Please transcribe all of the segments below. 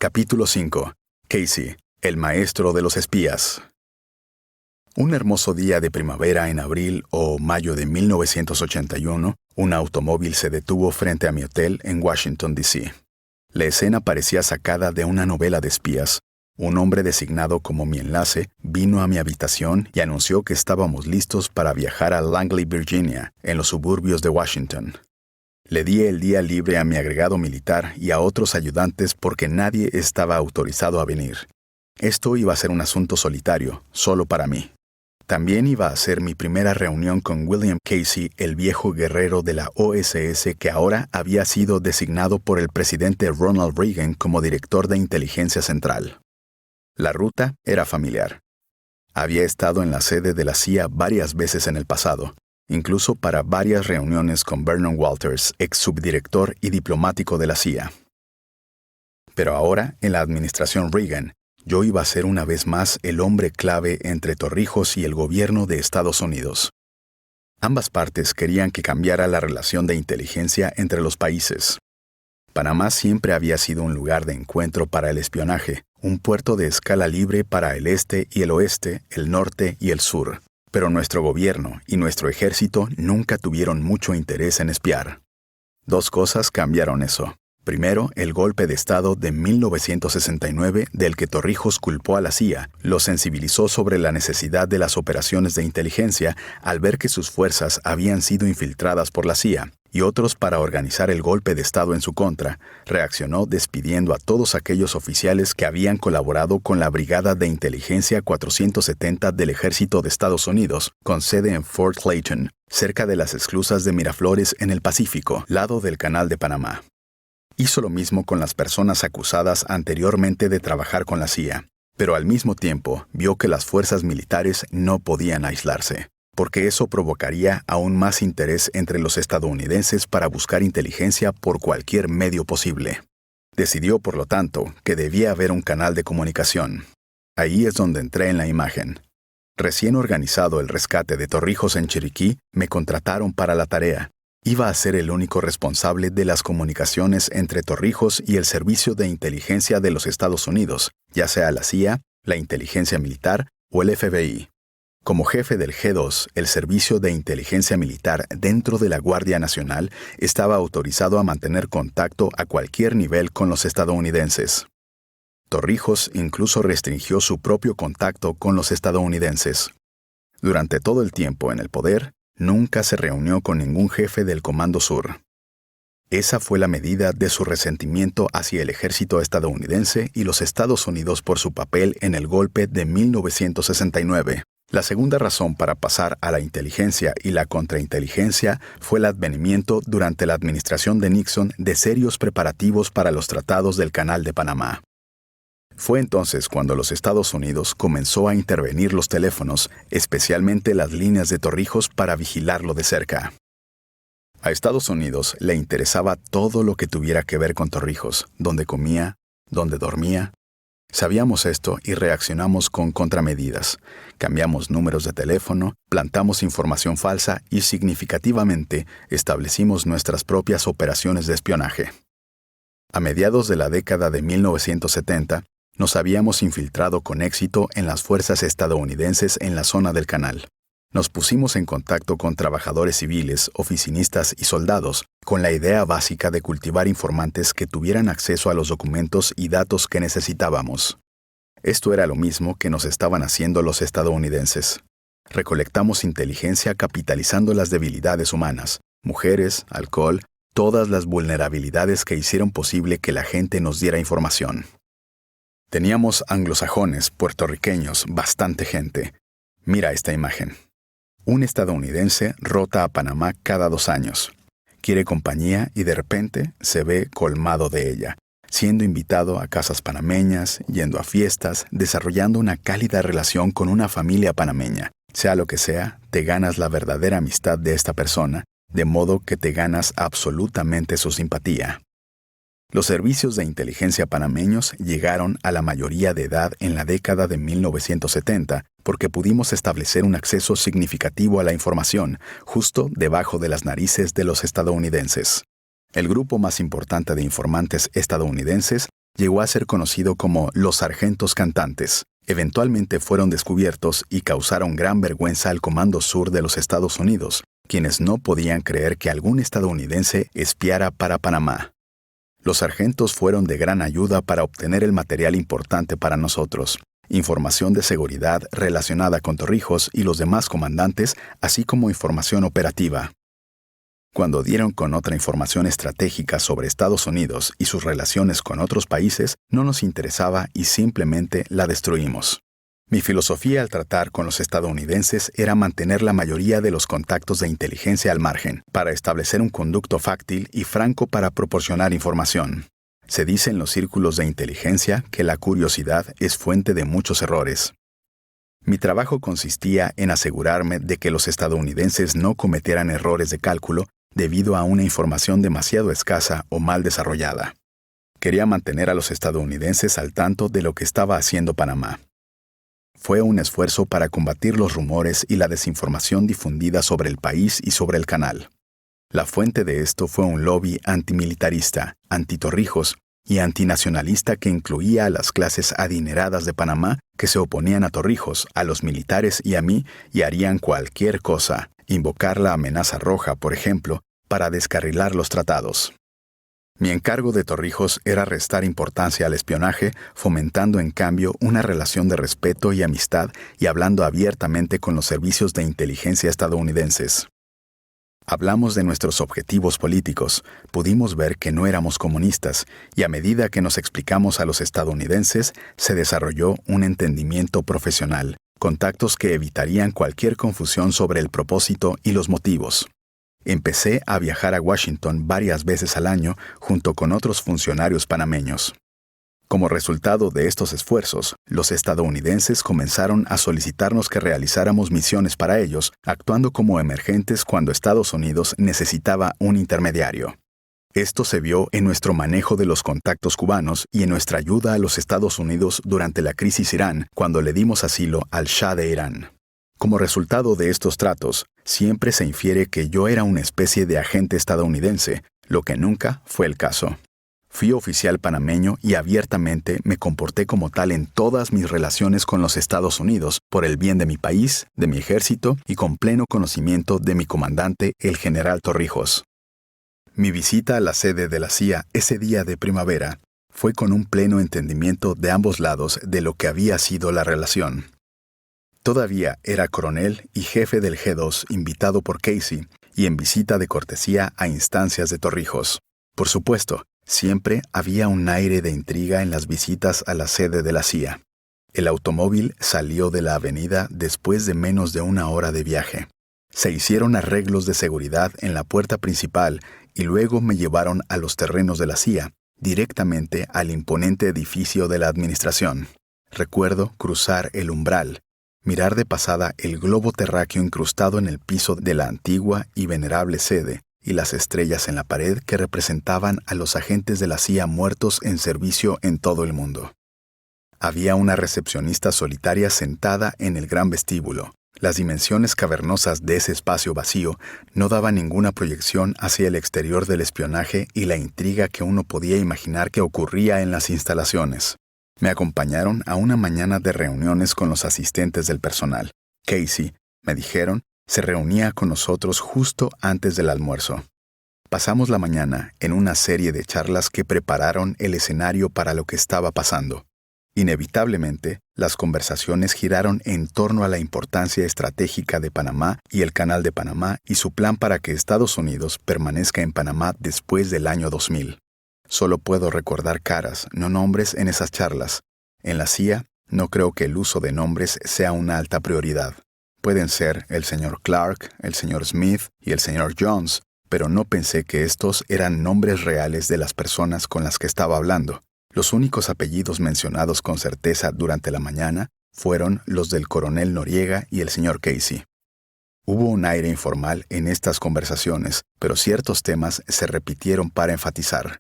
Capítulo 5. Casey, el maestro de los espías. Un hermoso día de primavera en abril o mayo de 1981, un automóvil se detuvo frente a mi hotel en Washington, D.C. La escena parecía sacada de una novela de espías. Un hombre designado como mi enlace vino a mi habitación y anunció que estábamos listos para viajar a Langley, Virginia, en los suburbios de Washington. Le di el día libre a mi agregado militar y a otros ayudantes porque nadie estaba autorizado a venir. Esto iba a ser un asunto solitario, solo para mí. También iba a ser mi primera reunión con William Casey, el viejo guerrero de la OSS que ahora había sido designado por el presidente Ronald Reagan como director de inteligencia central. La ruta era familiar. Había estado en la sede de la CIA varias veces en el pasado, incluso para varias reuniones con Vernon Walters, ex subdirector y diplomático de la CIA. Pero ahora, en la administración Reagan, yo iba a ser una vez más el hombre clave entre Torrijos y el gobierno de Estados Unidos. Ambas partes querían que cambiara la relación de inteligencia entre los países. Panamá siempre había sido un lugar de encuentro para el espionaje, un puerto de escala libre para el este y el oeste, el norte y el sur. Pero nuestro gobierno y nuestro ejército nunca tuvieron mucho interés en espiar. Dos cosas cambiaron eso. Primero, el golpe de Estado de 1969 del que Torrijos culpó a la CIA, lo sensibilizó sobre la necesidad de las operaciones de inteligencia al ver que sus fuerzas habían sido infiltradas por la CIA, y otros para organizar el golpe de Estado en su contra, reaccionó despidiendo a todos aquellos oficiales que habían colaborado con la Brigada de Inteligencia 470 del Ejército de Estados Unidos, con sede en Fort Clayton, cerca de las esclusas de Miraflores en el Pacífico, lado del Canal de Panamá. Hizo lo mismo con las personas acusadas anteriormente de trabajar con la CIA, pero al mismo tiempo vio que las fuerzas militares no podían aislarse, porque eso provocaría aún más interés entre los estadounidenses para buscar inteligencia por cualquier medio posible. Decidió, por lo tanto, que debía haber un canal de comunicación. Ahí es donde entré en la imagen. Recién organizado el rescate de Torrijos en Chiriquí, me contrataron para la tarea. Iba a ser el único responsable de las comunicaciones entre Torrijos y el Servicio de Inteligencia de los Estados Unidos, ya sea la CIA, la Inteligencia Militar o el FBI. Como jefe del G2, el Servicio de Inteligencia Militar dentro de la Guardia Nacional estaba autorizado a mantener contacto a cualquier nivel con los estadounidenses. Torrijos incluso restringió su propio contacto con los estadounidenses. Durante todo el tiempo en el poder, nunca se reunió con ningún jefe del Comando Sur. Esa fue la medida de su resentimiento hacia el ejército estadounidense y los Estados Unidos por su papel en el golpe de 1969. La segunda razón para pasar a la inteligencia y la contrainteligencia fue el advenimiento durante la administración de Nixon de serios preparativos para los tratados del Canal de Panamá. Fue entonces cuando los Estados Unidos comenzó a intervenir los teléfonos, especialmente las líneas de Torrijos, para vigilarlo de cerca. A Estados Unidos le interesaba todo lo que tuviera que ver con Torrijos, dónde comía, dónde dormía. Sabíamos esto y reaccionamos con contramedidas. Cambiamos números de teléfono, plantamos información falsa y significativamente establecimos nuestras propias operaciones de espionaje. A mediados de la década de 1970, nos habíamos infiltrado con éxito en las fuerzas estadounidenses en la zona del canal. Nos pusimos en contacto con trabajadores civiles, oficinistas y soldados, con la idea básica de cultivar informantes que tuvieran acceso a los documentos y datos que necesitábamos. Esto era lo mismo que nos estaban haciendo los estadounidenses. Recolectamos inteligencia capitalizando las debilidades humanas, mujeres, alcohol, todas las vulnerabilidades que hicieron posible que la gente nos diera información. Teníamos anglosajones, puertorriqueños, bastante gente. Mira esta imagen. Un estadounidense rota a Panamá cada 2 años. Quiere compañía y de repente se ve colmado de ella, siendo invitado a casas panameñas, yendo a fiestas, desarrollando una cálida relación con una familia panameña. Sea lo que sea, te ganas la verdadera amistad de esta persona, de modo que te ganas absolutamente su simpatía. Los servicios de inteligencia panameños llegaron a la mayoría de edad en la década de 1970 porque pudimos establecer un acceso significativo a la información justo debajo de las narices de los estadounidenses. El grupo más importante de informantes estadounidenses llegó a ser conocido como los sargentos cantantes. Eventualmente fueron descubiertos y causaron gran vergüenza al Comando Sur de los Estados Unidos, quienes no podían creer que algún estadounidense espiara para Panamá. Los sargentos fueron de gran ayuda para obtener el material importante para nosotros, información de seguridad relacionada con Torrijos y los demás comandantes, así como información operativa. Cuando dieron con otra información estratégica sobre Estados Unidos y sus relaciones con otros países, no nos interesaba y simplemente la destruimos. Mi filosofía al tratar con los estadounidenses era mantener la mayoría de los contactos de inteligencia al margen, para establecer un conducto fáctil y franco para proporcionar información. Se dice en los círculos de inteligencia que la curiosidad es fuente de muchos errores. Mi trabajo consistía en asegurarme de que los estadounidenses no cometieran errores de cálculo debido a una información demasiado escasa o mal desarrollada. Quería mantener a los estadounidenses al tanto de lo que estaba haciendo Panamá. Fue un esfuerzo para combatir los rumores y la desinformación difundida sobre el país y sobre el canal. La fuente de esto fue un lobby antimilitarista, antitorrijos y antinacionalista que incluía a las clases adineradas de Panamá que se oponían a Torrijos, a los militares y a mí y harían cualquier cosa, invocar la amenaza roja, por ejemplo, para descarrilar los tratados. Mi encargo de Torrijos era restar importancia al espionaje, fomentando en cambio una relación de respeto y amistad y hablando abiertamente con los servicios de inteligencia estadounidenses. Hablamos de nuestros objetivos políticos, pudimos ver que no éramos comunistas, y a medida que nos explicamos a los estadounidenses, se desarrolló un entendimiento profesional, contactos que evitarían cualquier confusión sobre el propósito y los motivos. Empecé a viajar a Washington varias veces al año junto con otros funcionarios panameños. Como resultado de estos esfuerzos, los estadounidenses comenzaron a solicitarnos que realizáramos misiones para ellos, actuando como emergentes cuando Estados Unidos necesitaba un intermediario. Esto se vio en nuestro manejo de los contactos cubanos y en nuestra ayuda a los Estados Unidos durante la crisis Irán, cuando le dimos asilo al Shah de Irán. Como resultado de estos tratos, siempre se infiere que yo era una especie de agente estadounidense, lo que nunca fue el caso. Fui oficial panameño y abiertamente me comporté como tal en todas mis relaciones con los Estados Unidos, por el bien de mi país, de mi ejército y con pleno conocimiento de mi comandante, el general Torrijos. Mi visita a la sede de la CIA ese día de primavera fue con un pleno entendimiento de ambos lados de lo que había sido la relación. Todavía era coronel y jefe del G2 invitado por Casey y en visita de cortesía a instancias de Torrijos. Por supuesto, siempre había un aire de intriga en las visitas a la sede de la CIA. El automóvil salió de la avenida después de menos de una hora de viaje. Se hicieron arreglos de seguridad en la puerta principal y luego me llevaron a los terrenos de la CIA, directamente al imponente edificio de la administración. Recuerdo cruzar el umbral, mirar de pasada el globo terráqueo incrustado en el piso de la antigua y venerable sede, y las estrellas en la pared que representaban a los agentes de la CIA muertos en servicio en todo el mundo. Había una recepcionista solitaria sentada en el gran vestíbulo. Las dimensiones cavernosas de ese espacio vacío no daban ninguna proyección hacia el exterior del espionaje y la intriga que uno podía imaginar que ocurría en las instalaciones. Me acompañaron a una mañana de reuniones con los asistentes del personal. Casey, me dijeron, se reunía con nosotros justo antes del almuerzo. Pasamos la mañana en una serie de charlas que prepararon el escenario para lo que estaba pasando. Inevitablemente, las conversaciones giraron en torno a la importancia estratégica de Panamá y el Canal de Panamá y su plan para que Estados Unidos permanezca en Panamá después del año 2000. Solo puedo recordar caras, no nombres en esas charlas. En la CIA, no creo que el uso de nombres sea una alta prioridad. Pueden ser el señor Clark, el señor Smith y el señor Jones, pero no pensé que estos eran nombres reales de las personas con las que estaba hablando. Los únicos apellidos mencionados con certeza durante la mañana fueron los del coronel Noriega y el señor Casey. Hubo un aire informal en estas conversaciones, pero ciertos temas se repitieron para enfatizar.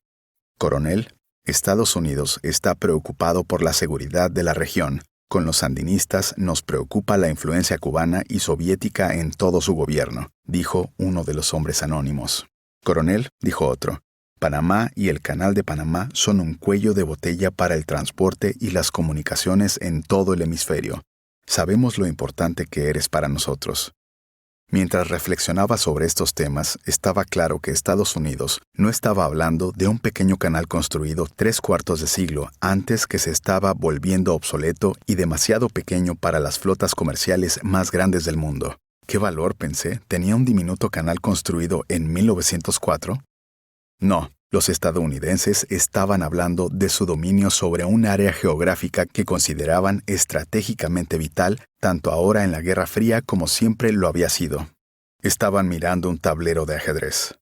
Coronel, Estados Unidos está preocupado por la seguridad de la región. Con los sandinistas nos preocupa la influencia cubana y soviética en todo su gobierno, dijo uno de los hombres anónimos. Coronel, dijo otro, Panamá y el Canal de Panamá son un cuello de botella para el transporte y las comunicaciones en todo el hemisferio. Sabemos lo importante que eres para nosotros. Mientras reflexionaba sobre estos temas, estaba claro que Estados Unidos no estaba hablando de un pequeño canal construido 3/4 de siglo antes que se estaba volviendo obsoleto y demasiado pequeño para las flotas comerciales más grandes del mundo. ¿Qué valor, pensé, tenía un diminuto canal construido en 1904? No, los estadounidenses estaban hablando de su dominio sobre un área geográfica que consideraban estratégicamente vital, tanto ahora en la Guerra Fría como siempre lo había sido. Estaban mirando un tablero de ajedrez.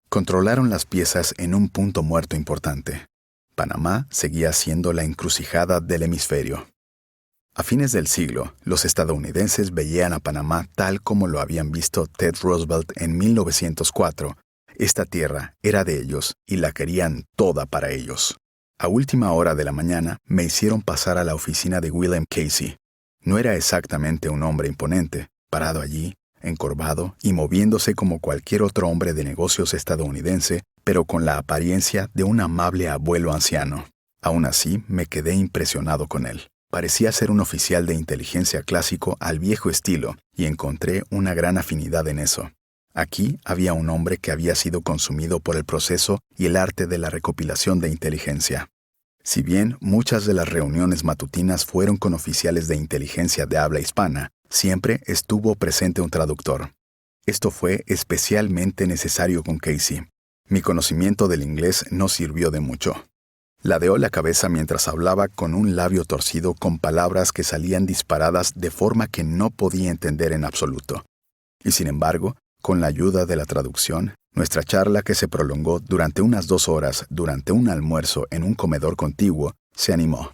Controlaron las piezas en un punto muerto importante. Panamá seguía siendo la encrucijada del hemisferio. A fines del siglo, los estadounidenses veían a Panamá tal como lo habían visto Ted Roosevelt en 1904. Esta tierra era de ellos y la querían toda para ellos. A última hora de la mañana me hicieron pasar a la oficina de William Casey. No era exactamente un hombre imponente, parado allí, encorvado y moviéndose como cualquier otro hombre de negocios estadounidense, pero con la apariencia de un amable abuelo anciano. Aún así, me quedé impresionado con él. Parecía ser un oficial de inteligencia clásico al viejo estilo, y encontré una gran afinidad en eso. Aquí había un hombre que había sido consumido por el proceso y el arte de la recopilación de inteligencia. Si bien muchas de las reuniones matutinas fueron con oficiales de inteligencia de habla hispana, siempre estuvo presente un traductor. Esto fue especialmente necesario con Casey. Mi conocimiento del inglés no sirvió de mucho. Ladeó la cabeza mientras hablaba con un labio torcido con palabras que salían disparadas de forma que no podía entender en absoluto. Y sin embargo, con la ayuda de la traducción, nuestra charla, que se prolongó durante unas 2 horas durante un almuerzo en un comedor contiguo, se animó.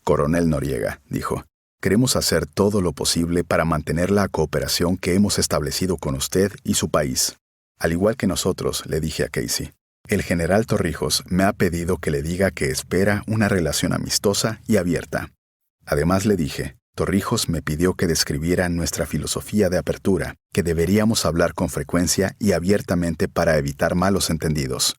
«Coronel Noriega», dijo, «queremos hacer todo lo posible para mantener la cooperación que hemos establecido con usted y su país». Al igual que nosotros, le dije a Casey, «el general Torrijos me ha pedido que le diga que espera una relación amistosa y abierta». Además le dije, Torrijos me pidió que describiera nuestra filosofía de apertura, que deberíamos hablar con frecuencia y abiertamente para evitar malos entendidos.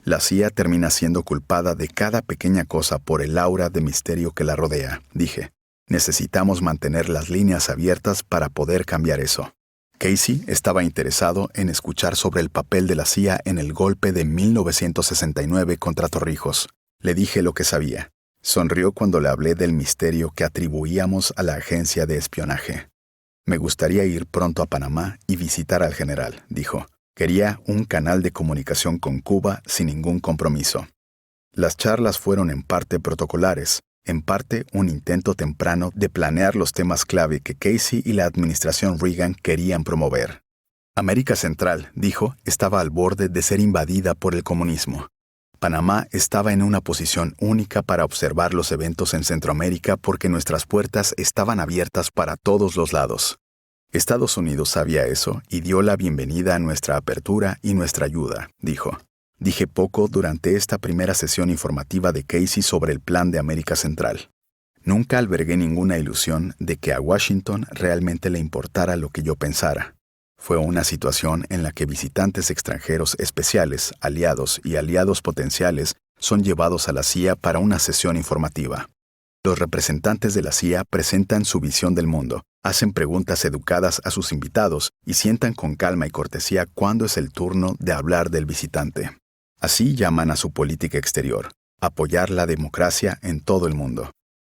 La CIA termina siendo culpada de cada pequeña cosa por el aura de misterio que la rodea, dije. Necesitamos mantener las líneas abiertas para poder cambiar eso. Casey estaba interesado en escuchar sobre el papel de la CIA en el golpe de 1969 contra Torrijos. Le dije lo que sabía. Sonrió cuando le hablé del misterio que atribuíamos a la agencia de espionaje. «Me gustaría ir pronto a Panamá y visitar al general», dijo. Quería un canal de comunicación con Cuba sin ningún compromiso. Las charlas fueron en parte protocolares, en parte un intento temprano de planear los temas clave que Casey y la administración Reagan querían promover. América Central, dijo, estaba al borde de ser invadida por el comunismo. Panamá estaba en una posición única para observar los eventos en Centroamérica porque nuestras puertas estaban abiertas para todos los lados. Estados Unidos sabía eso y dio la bienvenida a nuestra apertura y nuestra ayuda, dijo. Dije poco durante esta primera sesión informativa de Casey sobre el plan de América Central. Nunca albergué ninguna ilusión de que a Washington realmente le importara lo que yo pensara. Fue una situación en la que visitantes extranjeros especiales, aliados y aliados potenciales son llevados a la CIA para una sesión informativa. Los representantes de la CIA presentan su visión del mundo, hacen preguntas educadas a sus invitados y sientan con calma y cortesía cuándo es el turno de hablar del visitante. Así llaman a su política exterior, apoyar la democracia en todo el mundo.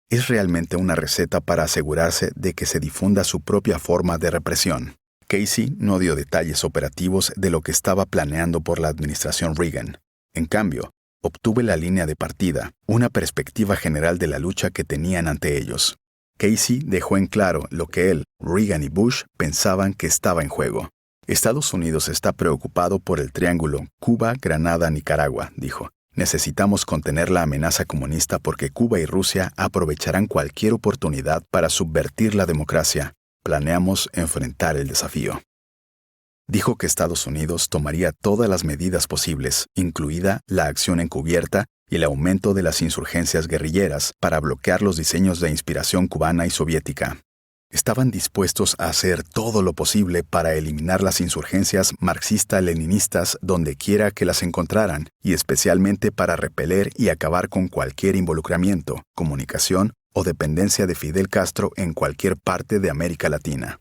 Es realmente una receta para asegurarse de que se difunda su propia forma de represión. Casey no dio detalles operativos de lo que estaba planeando por la administración Reagan. En cambio, obtuve la línea de partida, una perspectiva general de la lucha que tenían ante ellos. Casey dejó en claro lo que él, Reagan y Bush pensaban que estaba en juego. Estados Unidos está preocupado por el triángulo Cuba, Granada, Nicaragua, dijo. Necesitamos contener la amenaza comunista porque Cuba y Rusia aprovecharán cualquier oportunidad para subvertir la democracia. Planeamos enfrentar el desafío. Dijo que Estados Unidos tomaría todas las medidas posibles, incluida la acción encubierta y el aumento de las insurgencias guerrilleras, para bloquear los diseños de inspiración cubana y soviética. estaban dispuestos a hacer todo lo posible para eliminar las insurgencias marxista-leninistas donde quiera que las encontraran, y especialmente para repeler y acabar con cualquier involucramiento, comunicación o dependencia de Fidel Castro en cualquier parte de América Latina.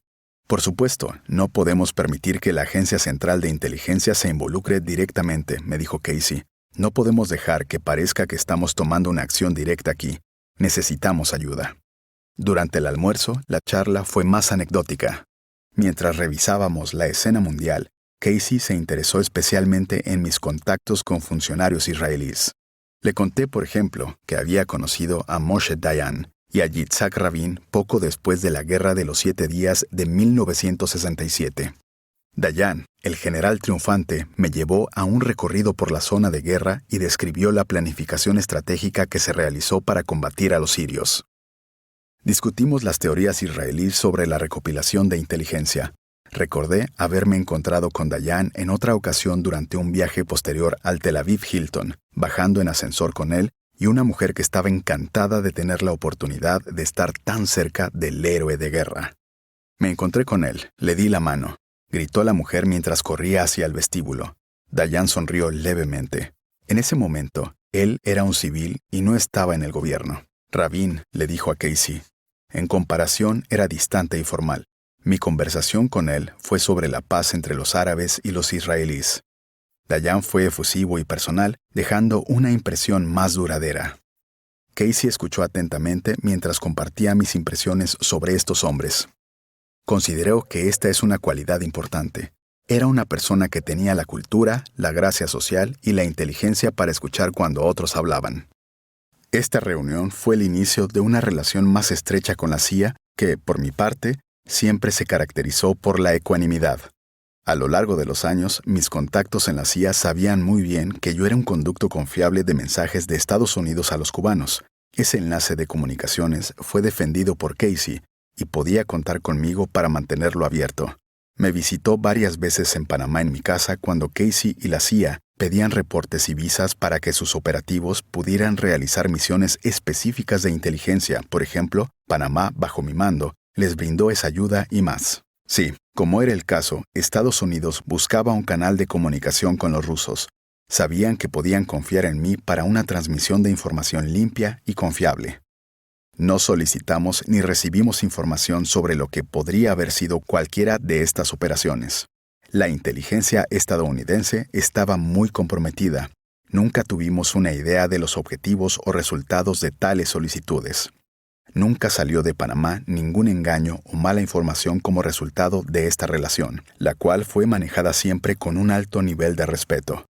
Por supuesto, no podemos permitir que la Agencia Central de Inteligencia se involucre directamente, me dijo Casey. No podemos dejar que parezca que estamos tomando una acción directa aquí. Necesitamos ayuda. Durante el almuerzo, la charla fue más anecdótica. Mientras revisábamos la escena mundial, Casey se interesó especialmente en mis contactos con funcionarios israelíes. Le conté, por ejemplo, que había conocido a Moshe Dayan y a Yitzhak Rabin poco después de la Guerra de los 7 Días de 1967. Dayan, el general triunfante, me llevó a un recorrido por la zona de guerra y describió la planificación estratégica que se realizó para combatir a los sirios. Discutimos las teorías israelíes sobre la recopilación de inteligencia. Recordé haberme encontrado con Dayan en otra ocasión durante un viaje posterior al Tel Aviv Hilton, bajando en ascensor con él y una mujer que estaba encantada de tener la oportunidad de estar tan cerca del héroe de guerra. Me encontré con él, le di la mano. Gritó la mujer mientras corría hacia el vestíbulo. Dayan sonrió levemente. En ese momento, él era un civil y no estaba en el gobierno. Rabin le dijo a Casey. En comparación, era distante y formal. Mi conversación con él fue sobre la paz entre los árabes y los israelíes. Dayan fue efusivo y personal, dejando una impresión más duradera. Casey escuchó atentamente mientras compartía mis impresiones sobre estos hombres. Consideró que esta es una cualidad importante. Era una persona que tenía la cultura, la gracia social y la inteligencia para escuchar cuando otros hablaban. Esta reunión fue el inicio de una relación más estrecha con la CIA que, por mi parte, siempre se caracterizó por la ecuanimidad. A lo largo de los años, mis contactos en la CIA sabían muy bien que yo era un conducto confiable de mensajes de Estados Unidos a los cubanos. Ese enlace de comunicaciones fue defendido por Casey y podía contar conmigo para mantenerlo abierto. Me visitó varias veces en Panamá en mi casa cuando Casey y la CIA pedían reportes y visas para que sus operativos pudieran realizar misiones específicas de inteligencia. Por ejemplo, Panamá, bajo mi mando, les brindó esa ayuda y más. Sí, como era el caso, Estados Unidos buscaba un canal de comunicación con los rusos. Sabían que podían confiar en mí para una transmisión de información limpia y confiable. No solicitamos ni recibimos información sobre lo que podría haber sido cualquiera de estas operaciones. La inteligencia estadounidense estaba muy comprometida. Nunca tuvimos una idea de los objetivos o resultados de tales solicitudes. Nunca salió de Panamá ningún engaño o mala información como resultado de esta relación, la cual fue manejada siempre con un alto nivel de respeto.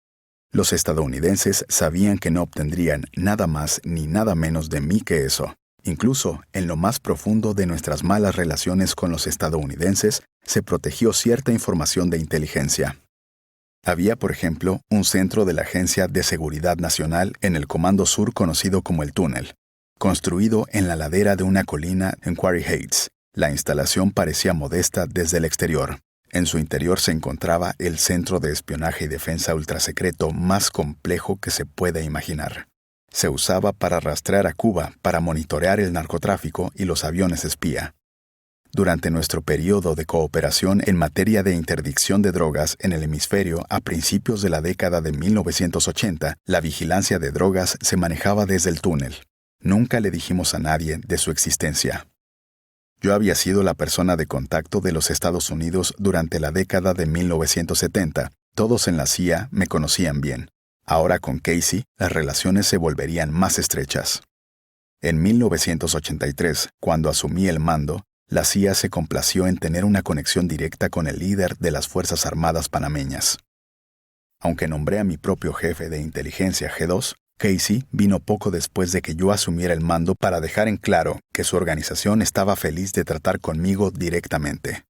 Los estadounidenses sabían que no obtendrían nada más ni nada menos de mí que eso. Incluso en lo más profundo de nuestras malas relaciones con los estadounidenses, se protegió cierta información de inteligencia. Había, por ejemplo, un centro de la Agencia de Seguridad Nacional en el Comando Sur conocido como el Túnel. Construido en la ladera de una colina en Quarry Heights, la instalación parecía modesta desde el exterior. En su interior se encontraba el centro de espionaje y defensa ultrasecreto más complejo que se pueda imaginar. Se usaba para rastrear a Cuba, para monitorear el narcotráfico y los aviones espía. Durante nuestro periodo de cooperación en materia de interdicción de drogas en el hemisferio a principios de la década de 1980, la vigilancia de drogas se manejaba desde el túnel. Nunca le dijimos a nadie de su existencia. Yo había sido la persona de contacto de los Estados Unidos durante la década de 1970. Todos en la CIA me conocían bien. Ahora con Casey, las relaciones se volverían más estrechas. En 1983, cuando asumí el mando, la CIA se complació en tener una conexión directa con el líder de las Fuerzas Armadas panameñas. Aunque nombré a mi propio jefe de inteligencia G2, Casey vino poco después de que yo asumiera el mando para dejar en claro que su organización estaba feliz de tratar conmigo directamente.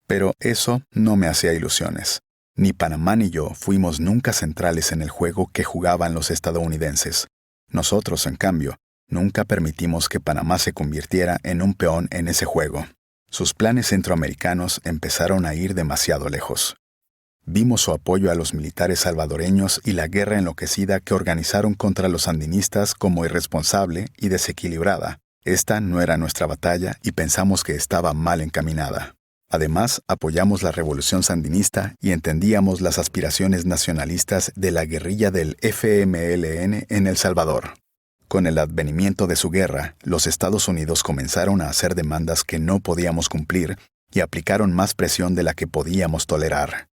Pero eso no me hacía ilusiones. Ni Panamá ni yo fuimos nunca centrales en el juego que jugaban los estadounidenses. Nosotros, en cambio, nunca permitimos que Panamá se convirtiera en un peón en ese juego. Sus planes centroamericanos empezaron a ir demasiado lejos. Vimos su apoyo a los militares salvadoreños y la guerra enloquecida que organizaron contra los sandinistas como irresponsable y desequilibrada. Esta no era nuestra batalla y pensamos que estaba mal encaminada. Además, apoyamos la revolución sandinista y entendíamos las aspiraciones nacionalistas de la guerrilla del FMLN en El Salvador. Con el advenimiento de su guerra, los Estados Unidos comenzaron a hacer demandas que no podíamos cumplir y aplicaron más presión de la que podíamos tolerar.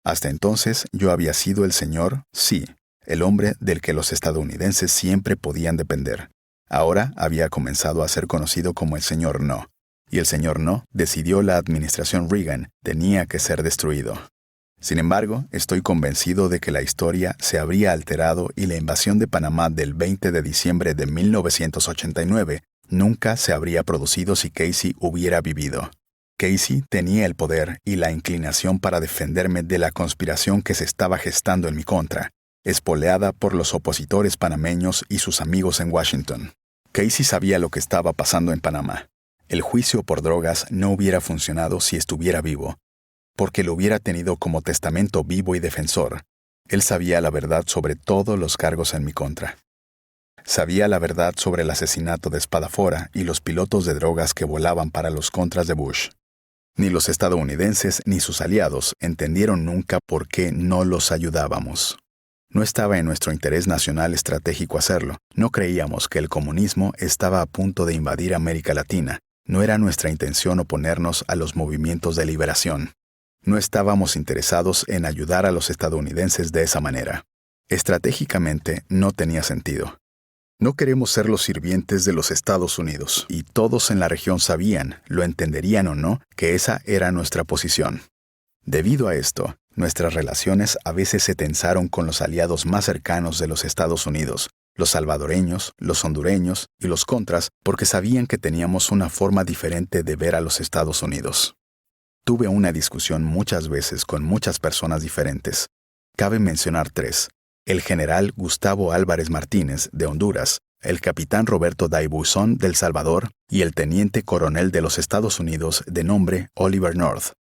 Hasta entonces, yo había sido el señor sí, el hombre del que los estadounidenses siempre podían depender. Ahora había comenzado a ser conocido como el señor no. Y el señor no decidió la administración Reagan tenía que ser destruido. Sin embargo, estoy convencido de que la historia se habría alterado y la invasión de Panamá del 20 de diciembre de 1989 nunca se habría producido si Casey hubiera vivido. Casey tenía el poder y la inclinación para defenderme de la conspiración que se estaba gestando en mi contra, espoleada por los opositores panameños y sus amigos en Washington. Casey sabía lo que estaba pasando en Panamá. El juicio por drogas no hubiera funcionado si estuviera vivo, porque lo hubiera tenido como testamento vivo y defensor. Él sabía la verdad sobre todos los cargos en mi contra. Sabía la verdad sobre el asesinato de Spadafora y los pilotos de drogas que volaban para los contras de Bush. Ni los estadounidenses ni sus aliados entendieron nunca por qué no los ayudábamos. No estaba en nuestro interés nacional estratégico hacerlo. No creíamos que el comunismo estaba a punto de invadir América Latina. No era nuestra intención oponernos a los movimientos de liberación. No estábamos interesados en ayudar a los estadounidenses de esa manera. Estratégicamente no tenía sentido. No queremos ser los sirvientes de los Estados Unidos, y todos en la región sabían, lo entenderían o no, que esa era nuestra posición. Debido a esto, nuestras relaciones a veces se tensaron con los aliados más cercanos de los Estados Unidos, los salvadoreños, los hondureños y los contras, porque sabían que teníamos una forma diferente de ver a los Estados Unidos. Tuve una discusión muchas veces con muchas personas diferentes. Cabe mencionar 3. El general Gustavo Álvarez Martínez, de Honduras, el capitán Roberto Daybuisson, del Salvador, y el teniente coronel de los Estados Unidos, de nombre Oliver North.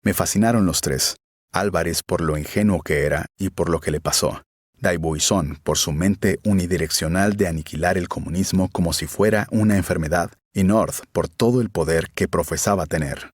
Me fascinaron los 3. Álvarez por lo ingenuo que era y por lo que le pasó. Daybuisson por su mente unidireccional de aniquilar el comunismo como si fuera una enfermedad, y North por todo el poder que profesaba tener.